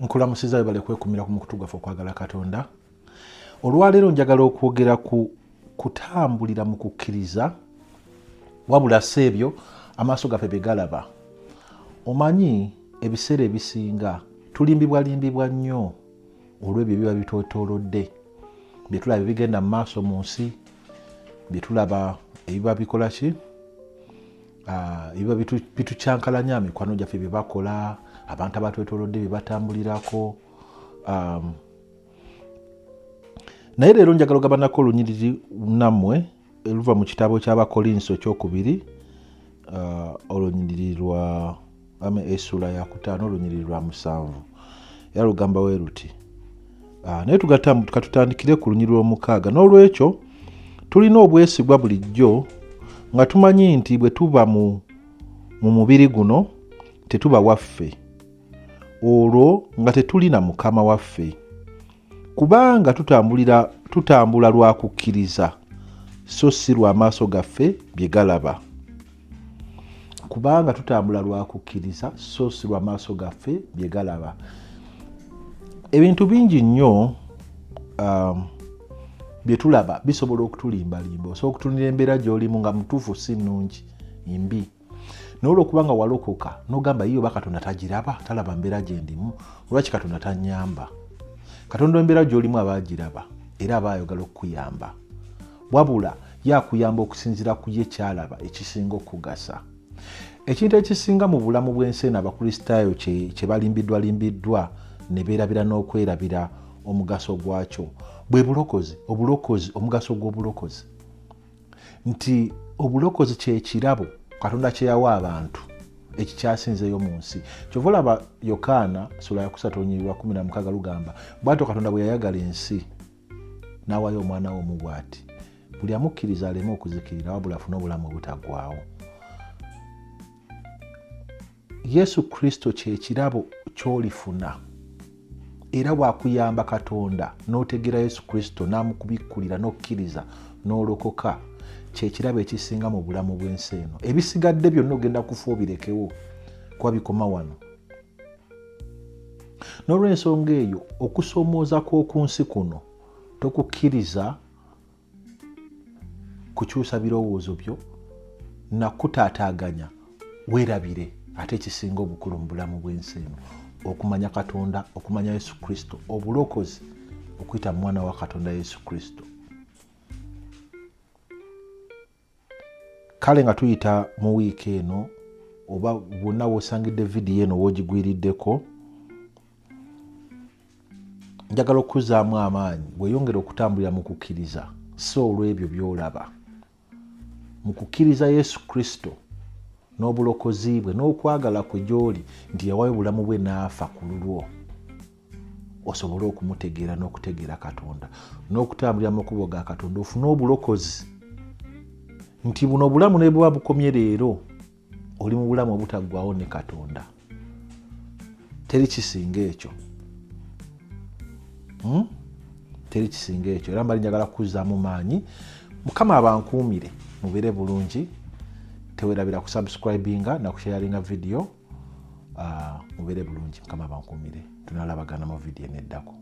Nkulamusiza bale kwekumira ku mukutu gwaffe okwagala Katonda. Olwaleero njagala okwogera ku kutambulira mu kukkiriza wabula sebyo amaaso gaffe bye galaba. Omanyi ebiseera ebisinga tulimbibwa nnyo olw'ebyo biba bitwetoolodde, bye tulaba bigenda mu maaso mu nsi, bye tulaba ebiba bikola ki, ebiba bitucyankalanya mikwano gyaffe bye bakola, abantu abatwetoolodde bye batambulirako. Naye leero njagala ogabanako olunyiriri nammwe luva mu kitabo ky'Abakolinso ekyokubiri, olunyiriri lwa essula ya 5 olunyiriri lwa 7 era lugamba bwe luti. Naye katutandikire ku lunyiriri lw'omukaaga. N'olwekyo tulina obwesigwa bulijjo nga tumanyi nti bwe tuba mu mubiri guno tetuba waffe, olwo nga tetulina Mukama waffe, kubanga tutambula lwa kukkiriza so si lwa maaso gaffe bye galaba. Kubanga tutambula lwa kukkiriza so si lwa maaso gaffe bye galaba. Ebintu bingi nnyo bye tulaba bisobola okutulimbalimba. Osobola okutunira embeera gy'olimu nga mutuufu si nnungi, mbi. Naye olw'okubanga walokoka n'ogamba yiyo Katonda tagiraba, talaba mbeera gye ndimu, lwaki Katonda tannyamba? Katonda embeera gy'olimu aba agiraba era aba ayagala okukuyamba, wabula yakuyamba okusinziira ku ye kyalaba ekisinga okugasa. Ekintu ekisinga mu bulamu bw'ensi eno abakristaayo kye balimbiddwa ne beerabira n'okwerabira omugaso gwakyo bwe bulokozi. Omugaso gw'obulokozi nti obulokozi kye kirabo Katonda kye yawa abantu ekikyasinzeyo mu nsi. Kyova olaba Yokaana sula ya 3:16 lugamba bw'atyo Katonda bwe yayagala ensi n'awaayo omwana we omu bw'ati, buli amukkiriza aleme okuzikirira wabula afune obulamu obutaggwaawo. Yesu Kristo kye kirabo ky'olifuna, era bw'akuyamba Katonda n'otegera Yesu Kristo n'amukubikkulira n'okkiriza n'olokoka, kye kirabo ekisinga mu bulamu bw'ensi eno. Ebisigadde byonna ogenda kufa obirekewo kuba bikoma wano. N'olw'ensonga eyo okusoomooza kw'oku nsi kuno tokukkiriza kukyusa birowoozo byo na kutaataaganya, weerabire ate ekisinga obukulu mu bulamu bw'ensi eno okumanya Katonda, okumanya Yesu Kristo, obulokozi okuyita mu mwana wa Katonda Yesu Kristo. Kale nga tuyita mu wiiki eno oba bwonna w'osangidde vidiyo eno w'ogigwiriddeko, njagala okuzaamu amaanyi weeyongera okutambulira mu kukkiriza so olw'ebyo by'olaba. Mu kukkiriza Yesu Kristo n'obulokozi bwe n'okwagala kwe gy'oli nti yawaayo obulamu bwe n'afa ku lulwo, osobole okumutegeera n'okutegeera Katonda n'okutambulira mu makubo ga Katonda ofune obulokozi nti buno obulamu ne bwe bukomye leero oli mu bulamu obutaggwaawo ne Katonda. Teri kisinga ekyo. Teri kisinga ekyo. Era mbali njagala kuzzaamu maanyi. Mukama abankuumire mubeere bulungi. Teweerabira kusubscribinga na kusharinga video. Mubeere bulungi. Mukama abankuumire. Tunalabagana mu video neddako.